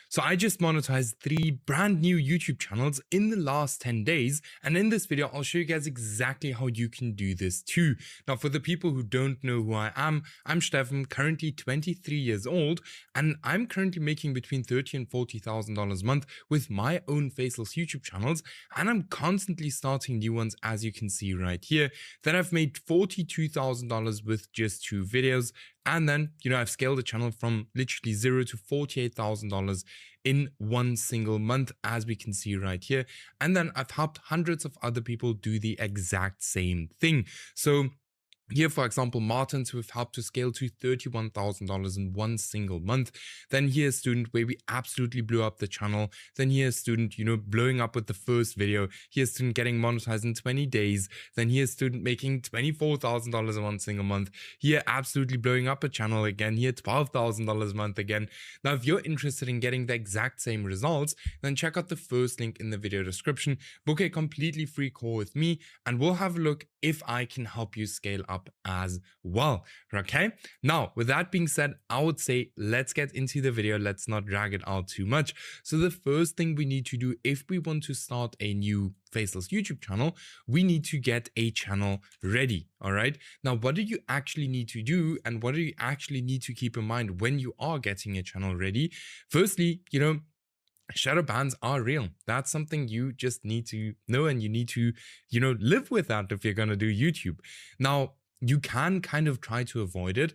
So I just monetized 3 brand new YouTube channels in the last 10 days. And in this video, I'll show you guys exactly how you can do this too. Now, for the people who don't know who I'm Stefan, currently 23 years old, and I'm currently making between $30,000 and $40,000 a month with my own Faceless YouTube channels. And I'm constantly starting new ones, as you can see right here. Then I've made $42,000 with just 2 videos. And then, I've scaled the channel from literally $0 to $48,000 in one single month, as we can see right here. And then I've helped hundreds of other people do the exact same thing. So here, for example, Martins, who have helped to scale to $31,000 in one single month. Then here's a student where we absolutely blew up the channel. Then here's a student, blowing up with the first video. Here's a student getting monetized in 20 days. Then here's a student making $24,000 in one single month. Here, absolutely blowing up a channel again. Here, $12,000 a month again. Now, if you're interested in getting the exact same results, then check out the first link in the video description. Book a completely free call with me, and we'll have a look if I can help you scale up as well. Okay, now with that being said, I would say let's get into the video. Let's not drag it out too much. So the first thing we need to do if we want to start a new Faceless YouTube channel, we need to get a channel ready. All right, now what do you actually need to do, and what do you actually need to keep in mind when you are getting a channel ready? Firstly, shadow bans are real. That's something you just need to know, and you need to, live with that if you're going to do YouTube. Now, you can kind of try to avoid it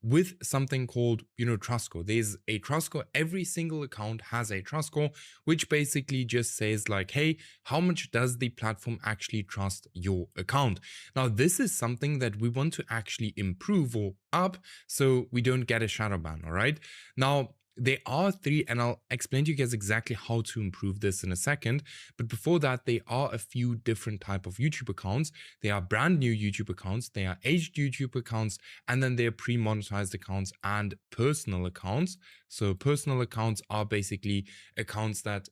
with something called, trust score. There's a trust score. Every single account has a trust score, which basically just says like, hey, how much does the platform actually trust your account? Now, this is something that we want to actually improve or up so we don't get a shadow ban. All right. Now, there are 3, and I'll explain to you guys exactly how to improve this in a second. But before that, there are a few different type of YouTube accounts. They are brand new YouTube accounts, they are aged YouTube accounts, and then there are pre-monetized accounts and personal accounts. So personal accounts are basically accounts that,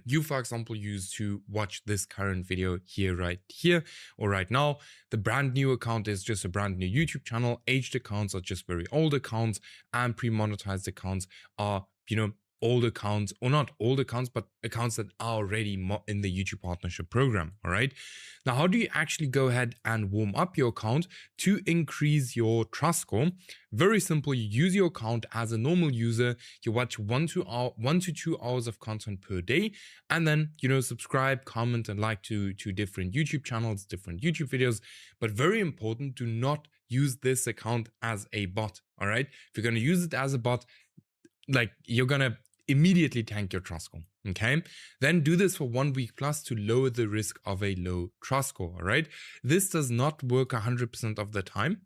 you, for example, use to watch this current video right here or right now. The brand new account is just a brand new YouTube channel. Aged accounts are just very old accounts, and pre-monetized accounts are, old accounts, or not old accounts, but accounts that are already in the YouTube partnership program. All right. Now, how do you actually go ahead and warm up your account to increase your trust score? Very simple. You use your account as a normal user. You watch 1 to 2 hours of content per day, and then, subscribe, comment, and like to different YouTube channels, different YouTube videos. But very important, do not use this account as a bot. All right. If you're going to use it as a bot, like, you're going to immediately tank your trust score. Okay, then do this for 1 week plus to lower the risk of a low trust score. All right, this does not work 100% of the time,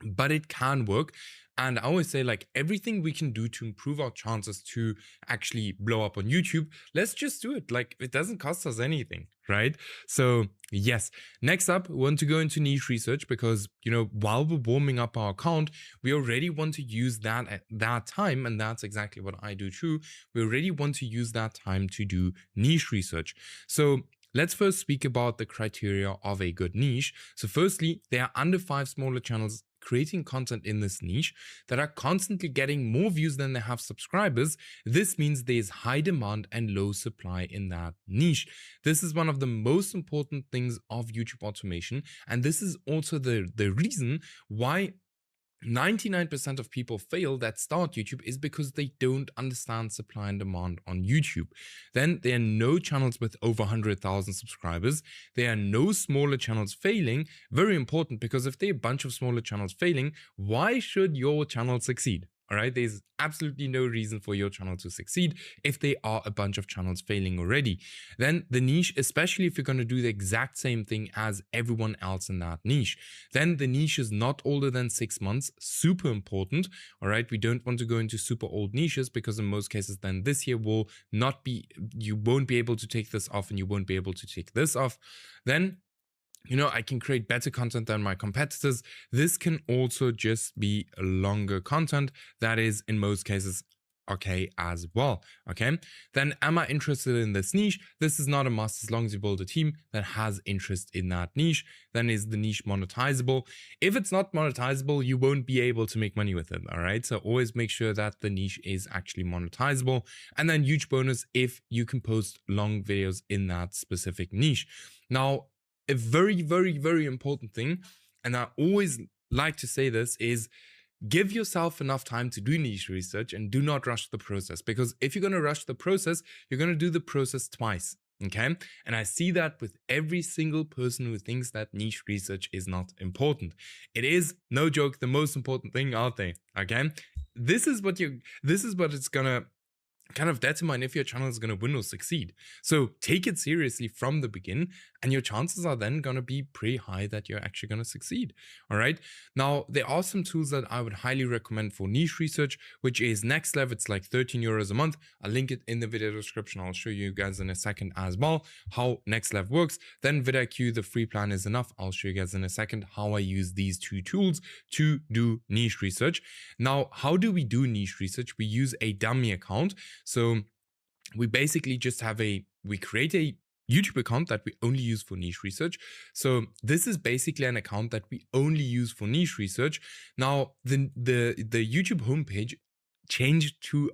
but it can work. And I always say, like, everything we can do to improve our chances to actually blow up on YouTube, let's just do it. Like, it doesn't cost us anything, right? So yes, next up, we want to go into niche research because, while we're warming up our account, we already want to use that time. And that's exactly what I do too. We already want to use that time to do niche research. So let's first speak about the criteria of a good niche. So firstly, there are under 5 smaller channels creating content in this niche that are constantly getting more views than they have subscribers. This means there's high demand and low supply in that niche. This is one of the most important things of YouTube automation, and this is also the reason why 99% of people fail that start YouTube is because they don't understand supply and demand on YouTube. Then there are no channels with over 100,000 subscribers. There are no smaller channels failing. Very important, because if there are a bunch of smaller channels failing, why should your channel succeed? All right, there's absolutely no reason for your channel to succeed if there are a bunch of channels failing already. Then the niche, especially if you're going to do the exact same thing as everyone else in that niche, then the niche is not older than 6 months. Super important. All right, we don't want to go into super old niches, because in most cases then this year will not be, you won't be able to take this off, and you won't be able to take this off. Then I can create better content than my competitors. This can also just be longer content that is, in most cases, okay as well. Okay, then am I interested in this niche? This is not a must as long as you build a team that has interest in that niche. Then is the niche monetizable? If it's not monetizable, you won't be able to make money with it. All right, so always make sure that the niche is actually monetizable. And then huge bonus if you can post long videos in that specific niche. Now, a very, very, very important thing, and I always like to say this, is give yourself enough time to do niche research and do not rush the process, because if you're going to rush the process, you're going to do the process twice. Okay. And I see that with every single person who thinks that niche research is not important. It is, no joke, the most important thing out there. Okay. This is what it's going to kind of determine if your channel is going to win or succeed. So take it seriously from the beginning, and your chances are then going to be pretty high that you're actually going to succeed. All right. Now, there are some tools that I would highly recommend for niche research, which is Next Level. It's like 13 euros a month. I'll link it in the video description. I'll show you guys in a second as well how Next Level works. Then vidIQ, the free plan is enough. I'll show you guys in a second how I use these two tools to do niche research. Now, how do we do niche research? We use a dummy account. So we basically just we create a YouTube account that we only use for niche research. So this is basically an account that we only use for niche research. Now, the YouTube homepage changed to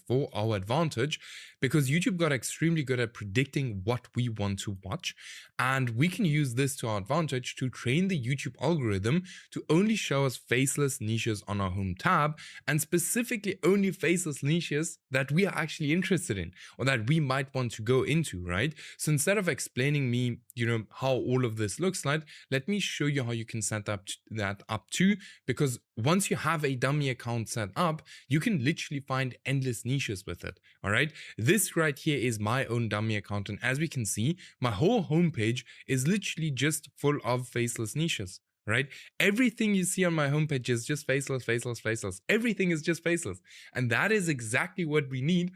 for our advantage, because YouTube got extremely good at predicting what we want to watch, and we can use this to our advantage to train the YouTube algorithm to only show us faceless niches on our home tab, and specifically only faceless niches that we are actually interested in or that we might want to go into, right? So instead of explaining me, how all of this looks like, let me show you how you can set that up too, because once you have a dummy account set up, you can literally find endless niches with it. All right. This right here is my own dummy account. And as we can see, my whole homepage is literally just full of faceless niches. Right? Everything you see on my homepage is just faceless, faceless, faceless. Everything is just faceless. And that is exactly what we need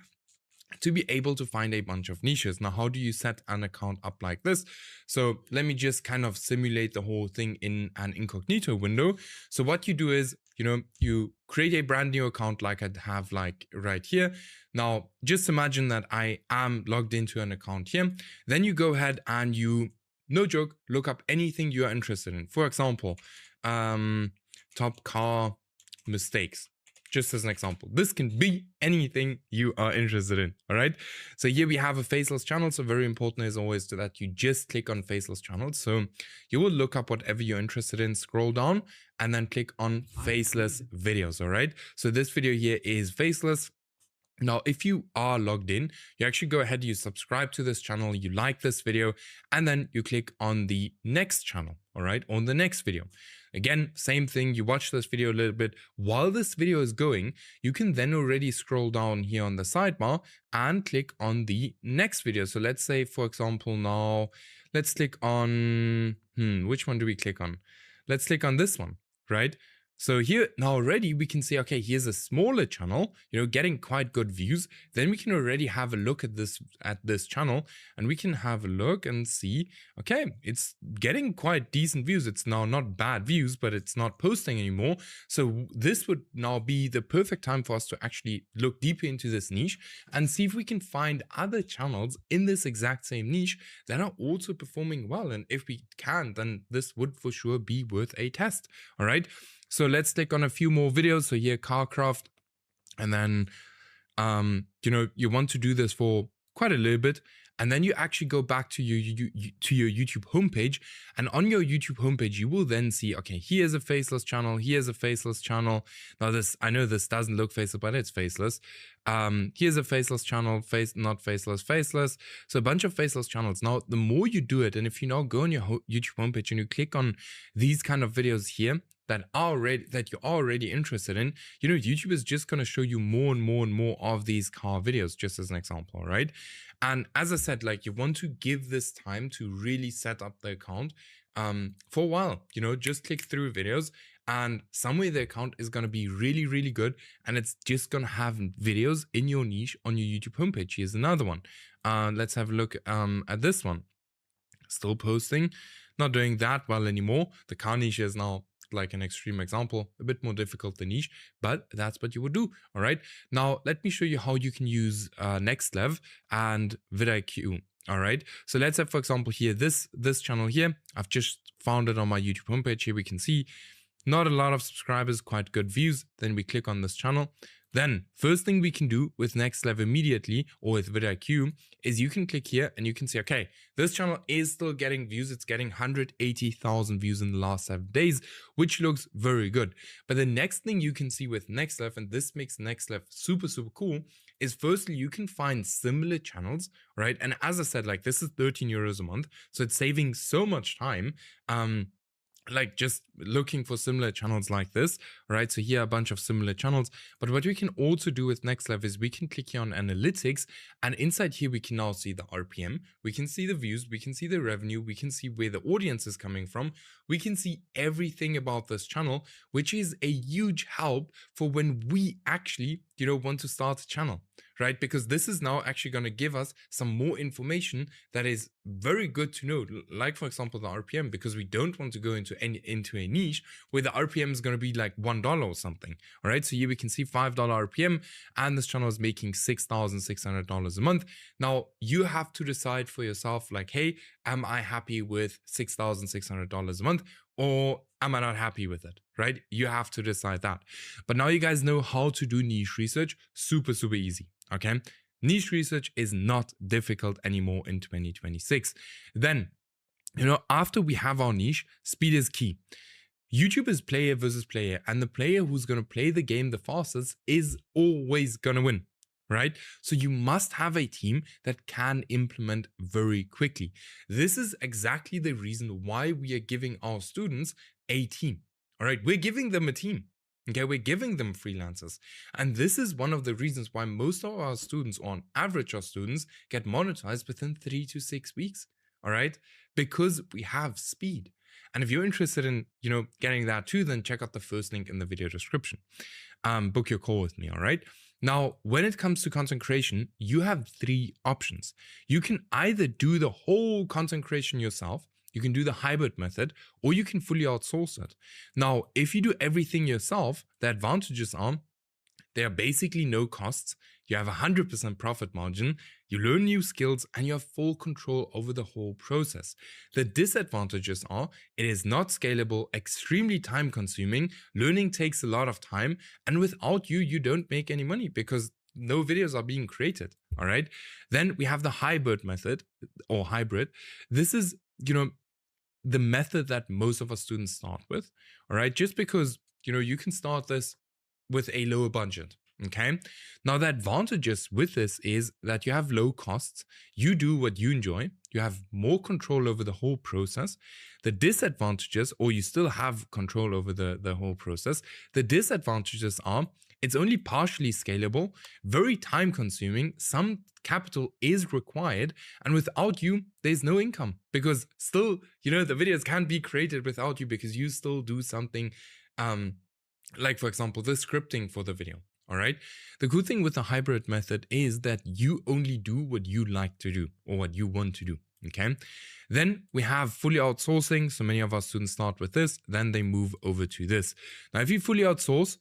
to be able to find a bunch of niches. Now, how do you set an account up like this? So let me just kind of simulate the whole thing in an incognito window. So what you do is, you create a brand new account like I have like right here. Now, just imagine that I am logged into an account here. Then you go ahead and you, no joke, look up anything you are interested in. For example, top car mistakes. Just as an example, this can be anything you are interested in. All right. So here we have a faceless channel. So very important is always that you just click on faceless channels. So you will look up whatever you're interested in, scroll down, and then click on faceless videos. All right. So this video here is faceless. Now, if you are logged in, you actually go ahead, you subscribe to this channel, you like this video, and then you click on the next channel, all right, on the next video. Again, same thing, you watch this video a little bit. While this video is going, you can then already scroll down here on the sidebar and click on the next video. So let's say, for example, now, let's click on, which one do we click on? Let's click on this one, right? So here now already we can say, okay, here's a smaller channel, getting quite good views. Then we can already have a look at this channel, and we can have a look and see, okay, it's getting quite decent views. It's now not bad views, but it's not posting anymore. So this would now be the perfect time for us to actually look deeper into this niche and see if we can find other channels in this exact same niche that are also performing well. And if we can, then this would for sure be worth a test. All right. So let's click on a few more videos. So here, Carcraft, and then, you want to do this for quite a little bit. And then you actually go back to your YouTube homepage. And on your YouTube homepage, you will then see, okay, here's a faceless channel. Here's a faceless channel. Now I know this doesn't look faceless, but it's faceless. Here's a faceless channel, not faceless, faceless. So a bunch of faceless channels. Now, the more you do it, and if you now go on your YouTube homepage and you click on these kind of videos here, that you're already interested in, YouTube is just going to show you more and more and more of these car videos, just as an example, right? And as I said, like, you want to give this time to really set up the account for a while, just click through videos, and somewhere the account is going to be really, really good, and it's just going to have videos in your niche on your YouTube homepage. Here's another one. Let's have a look at this one. Still posting, not doing that well anymore. The car niche is now just like an extreme example, a bit more difficult than niche, but that's what you would do. All right. Now, let me show you how you can use NextLev and vidIQ. All right. So let's have, for example, here, this channel here, I've just found it on my YouTube homepage. Here we can see not a lot of subscribers, quite good views. Then we click on this channel. Then first thing we can do with NextLev immediately, or with vidIQ, is you can click here and you can see, okay, this channel is still getting views. It's getting 180,000 views in the last 7 days, which looks very good. But the next thing you can see with NextLev, and this makes NextLev super, super cool, is firstly, you can find similar channels, right? And as I said, like this is 13 euros a month. So it's saving so much time. Like just looking for similar channels like this, right? So here are a bunch of similar channels. But what we can also do with NextLev is we can click here on analytics, and inside here we can now see the RPM, we can see the views, we can see the revenue, we can see where the audience is coming from, we can see everything about this channel, which is a huge help for when we actually, want to start a channel, right? Because this is now actually going to give us some more information that is very good to know, like for example the RPM, because we don't want to go into a niche where the RPM is going to be like $1 or something. All right, so here we can see $5 RPM, and this channel is making $6,600 a month. Now you have to decide for yourself, like, hey, am I happy with $6,600 a month, or am I not happy with it, right? You have to decide that. But now you guys know how to do niche research. Super, super easy, okay? Niche research is not difficult anymore in 2026. Then, after we have our niche, speed is key. YouTube is player versus player, and the player who's going to play the game the fastest is always going to win, right? So you must have a team that can implement very quickly. This is exactly the reason why we are giving our students a team. All right, we're giving them a team. Okay, we're giving them freelancers. And this is one of the reasons why most of our students, or on average our students, get monetized within 3 to 6 weeks. All right, because we have speed. And if you're interested in, getting that too, then check out the first link in the video description. Book your call with me, all right? Now, when it comes to content creation, you have 3 options. You can either do the whole content creation yourself, you can do the hybrid method, or you can fully outsource it. Now, if you do everything yourself, the advantages are there are basically no costs, you have 100% profit margin, you learn new skills, and you have full control over the whole process. The disadvantages are it is not scalable, extremely time consuming, learning takes a lot of time, and without you, you don't make any money because no videos are being created, all right? Then we have the hybrid method, or hybrid. This is, the method that most of our students start with, all right? Just because, you can start this with a lower budget, okay? Now the advantages with this is that you have low costs, you do what you enjoy, you have more control over the whole process. The disadvantages, or you still have control over the whole process, the disadvantages are it's only partially scalable, very time consuming, some capital is required, and without you, there's no income, because still, the videos can't be created without you, because you still do something, like for example, the scripting for the video, all right? The good thing with the hybrid method is that you only do what you like to do, or what you want to do, okay? Then we have fully outsourcing. So many of our students start with this, then they move over to this. Now, if you fully outsource,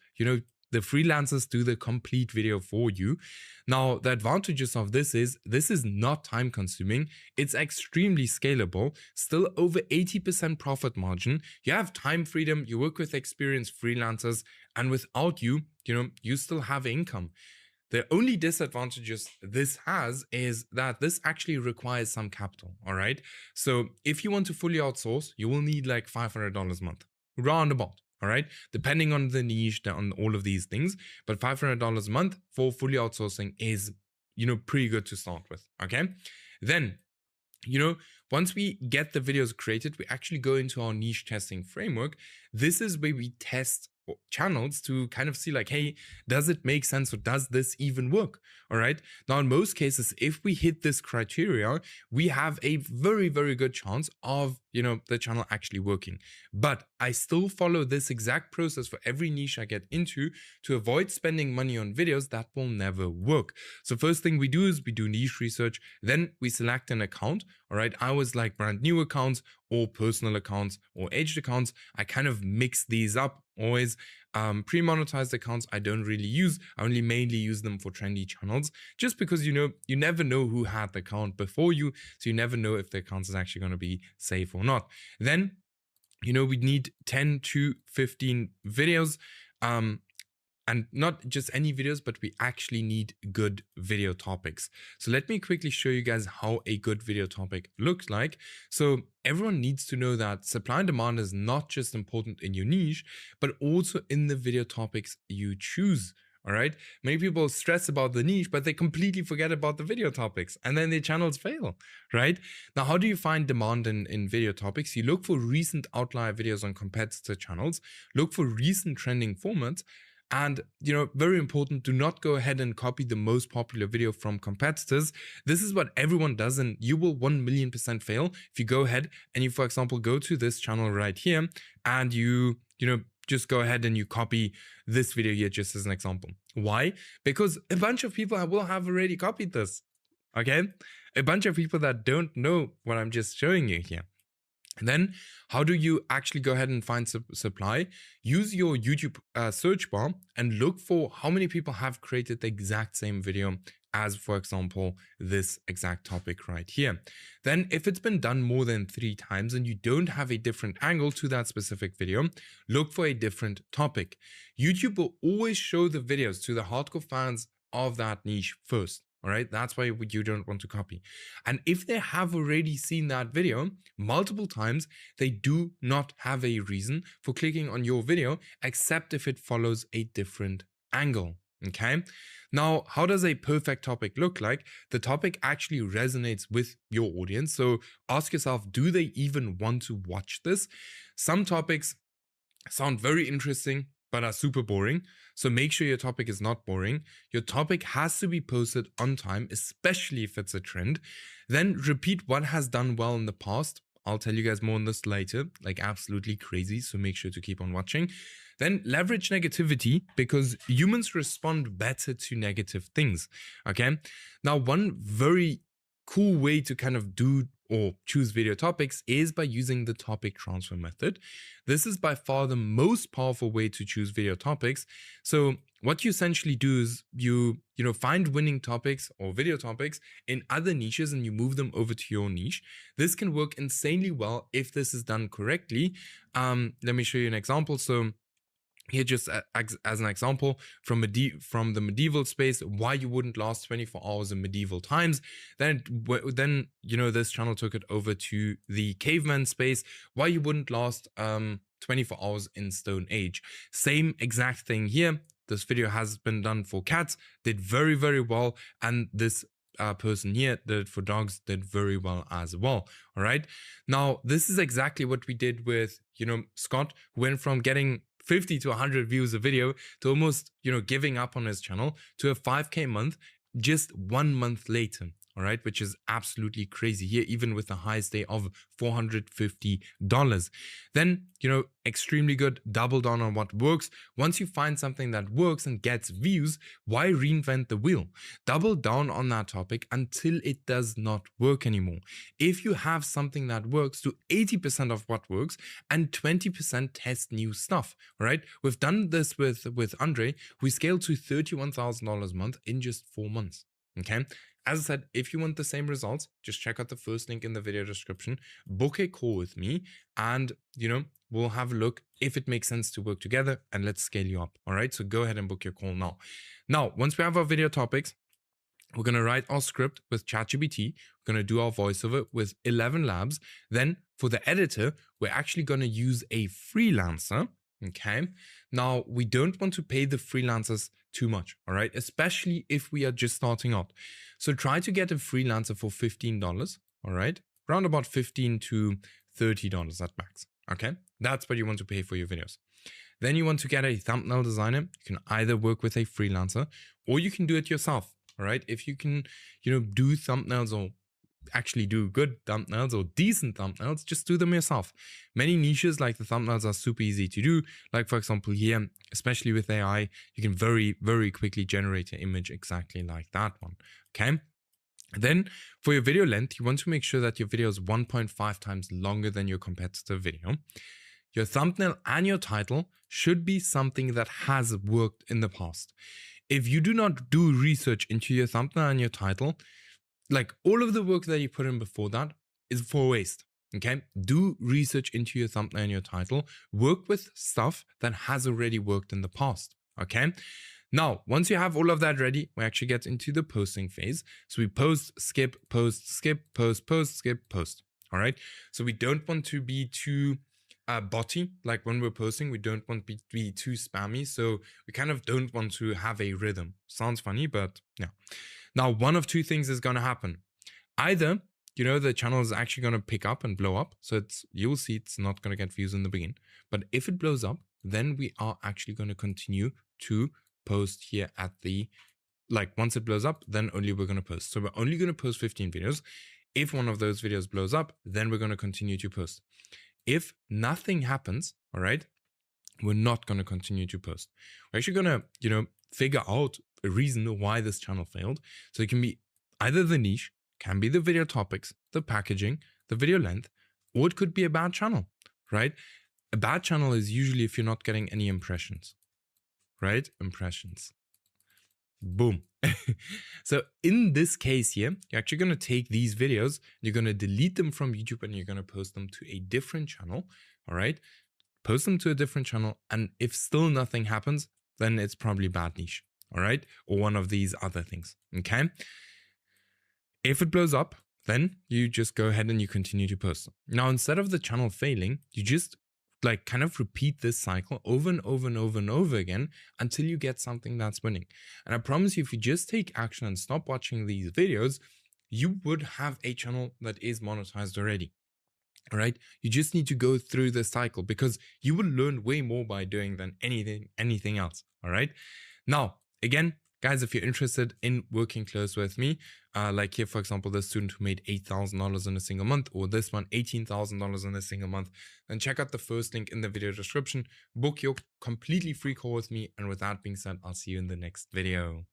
the freelancers do the complete video for you. Now, the advantages of this is not time consuming. It's extremely scalable, still over 80% profit margin. You have time freedom, you work with experienced freelancers, and without you, you still have income. The only disadvantages this has is that this actually requires some capital, all right? So if you want to fully outsource, you will need like $500 a month, roundabout. All right, depending on the niche, on all of these things, but $500 a month for fully outsourcing is, pretty good to start with. Okay, then, once we get the videos created, we actually go into our niche testing framework. This is where we test channels to kind of see like, hey, does it make sense or does this even work? All right. Now, in most cases, if we hit this criteria, we have a very, very good chance of, the channel actually working. But I still follow this exact process for every niche I get into to avoid spending money on videos that will never work. So first thing we do is we do niche research. Then we select an account. All right. I always like brand new accounts or personal accounts or aged accounts. I kind of mix these up always. Pre-monetized accounts I don't really use. I only mainly use them for trendy channels, just because you never know who had the account before you, so you never know if the account is actually going to be safe or not. Then we need 10 to 15 videos, and not just any videos, but we actually need good video topics. So let me quickly show you guys how a good video topic looks like. So everyone needs to know that supply and demand is not just important in your niche, but also in the video topics you choose. All right. Many people stress about the niche, but they completely forget about the video topics, and then their channels fail. Right. Now, how do you find demand in video topics? You look for recent outlier videos on competitor channels, look for recent trending formats. And, very important, do not go ahead and copy the most popular video from competitors. This is what everyone does, and you will 1,000,000% fail if you go ahead and you, for example, go to this channel right here and you just go ahead and you copy this video here just as an example. Why? Because a bunch of people will have already copied this, okay? A bunch of people that don't know what I'm just showing you here. And then how do you actually go ahead and find supply? Use your YouTube search bar and look for how many people have created the exact same video as, for example, this exact topic right here. Then if it's been done more than 3 times and you don't have a different angle to that specific video, look for a different topic. YouTube will always show the videos to the hardcore fans of that niche first. All right, that's why you don't want to copy. And if they have already seen that video multiple times, they do not have a reason for clicking on your video, except if it follows a different angle. Okay. Now, how does a perfect topic look like? The topic actually resonates with your audience. So ask yourself, do they even want to watch this? Some topics sound very interesting, but are super boring. So make sure your topic is not boring. Your topic has to be posted on time, especially if it's a trend. Then repeat what has done well in the past. I'll tell you guys more on this later, like absolutely crazy. So make sure to keep on watching. Then leverage negativity, because humans respond better to negative things. Okay. Now, one very cool way to kind of do or choose video topics is by using the topic transfer method. This is by far the most powerful way to choose video topics. So what you essentially do is you find winning topics or video topics in other niches and you move them over to your niche. This can work insanely well if this is done correctly. Let me show you an example. So here, just as an example, from the medieval space, why you wouldn't last 24 hours in medieval times. Then this channel took it over to the caveman space, why you wouldn't last 24 hours in Stone Age. Same exact thing here. This video has been done for cats, did very, very well, and this person here did it for dogs, did very well as well. All right. Now, this is exactly what we did with Scott, who went from getting 50 to 100 views a video to almost giving up on his channel to a 5K month just 1 month later. All right, which is absolutely crazy here, even with the highest day of $450. Then, extremely good, double down on what works. Once you find something that works and gets views, why reinvent the wheel? Double down on that topic until it does not work anymore. If you have something that works, do 80% of what works and 20% test new stuff. All right, we've done this with Andre. We scaled to $31,000 a month in just 4 months. Okay. As I said, if you want the same results, just check out the first link in the video description, book a call with me, and, we'll have a look if it makes sense to work together, and let's scale you up. All right. So go ahead and book your call now. Now, once we have our video topics, we're going to write our script with ChatGPT. We're going to do our voiceover with 11 Labs. Then for the editor, we're actually going to use a freelancer. Okay. Now, we don't want to pay the freelancers too much, all right? Especially if we are just starting out. So try to get a freelancer for $15, all right? Around about $15 to $30 at max, okay? That's what you want to pay for your videos. Then you want to get a thumbnail designer. You can either work with a freelancer or you can do it yourself. All right. If you can, do thumbnails or actually do good thumbnails or decent thumbnails, just do them yourself. Many niches like the thumbnails are super easy to do. Like for example here, especially with AI, you can very, very quickly generate an image exactly like that one. Okay. Then for your video length, you want to make sure that your video is 1.5 times longer than your competitor video. Your thumbnail and your title should be something that has worked in the past. If you do not do research into your thumbnail and your title, like all of the work that you put in before that is for waste. Okay, do research into your thumbnail and your title. Work with stuff that has already worked in the past. Okay, now once you have all of that ready, we actually get into the posting phase. So we post, skip, post, skip, post. All right, so we don't want to be too botty. Like when we're posting, we don't want to be too spammy. So we kind of don't want to have a rhythm. Sounds funny, but yeah. Now, one of two things is going to happen. Either, the channel is actually going to pick up and blow up. So you'll see it's not going to get views in the beginning. But if it blows up, then we are actually going to continue to post here at the, once it blows up, then only we're going to post. So we're only going to post 15 videos. If one of those videos blows up, then we're going to continue to post. If nothing happens, all right, we're not going to continue to post. We're actually going to, figure out a reason why this channel failed. So it can be either the niche, can be the video topics, the packaging, the video length, or it could be a bad channel, right? A bad channel is usually if you're not getting any impressions, right? Impressions. Boom. So in this case here, you're actually going to take these videos, you're going to delete them from YouTube and you're going to post them to a different channel. All right. Post them to a different channel. And if still nothing happens, then it's probably bad niche. All right. Or one of these other things. Okay. If it blows up, then you just go ahead and you continue to post. Now, instead of the channel failing, you just kind of repeat this cycle over and over and over and over again until you get something that's winning. And I promise you, if you just take action and stop watching these videos, you would have a channel that is monetized already. All right. You just need to go through the cycle because you will learn way more by doing than anything else. All right. Now, again, guys, if you're interested in working close with me, like here, for example, the student who made $8,000 in a single month, or this one, $18,000 in a single month, then check out the first link in the video description, book your completely free call with me. And with that being said, I'll see you in the next video.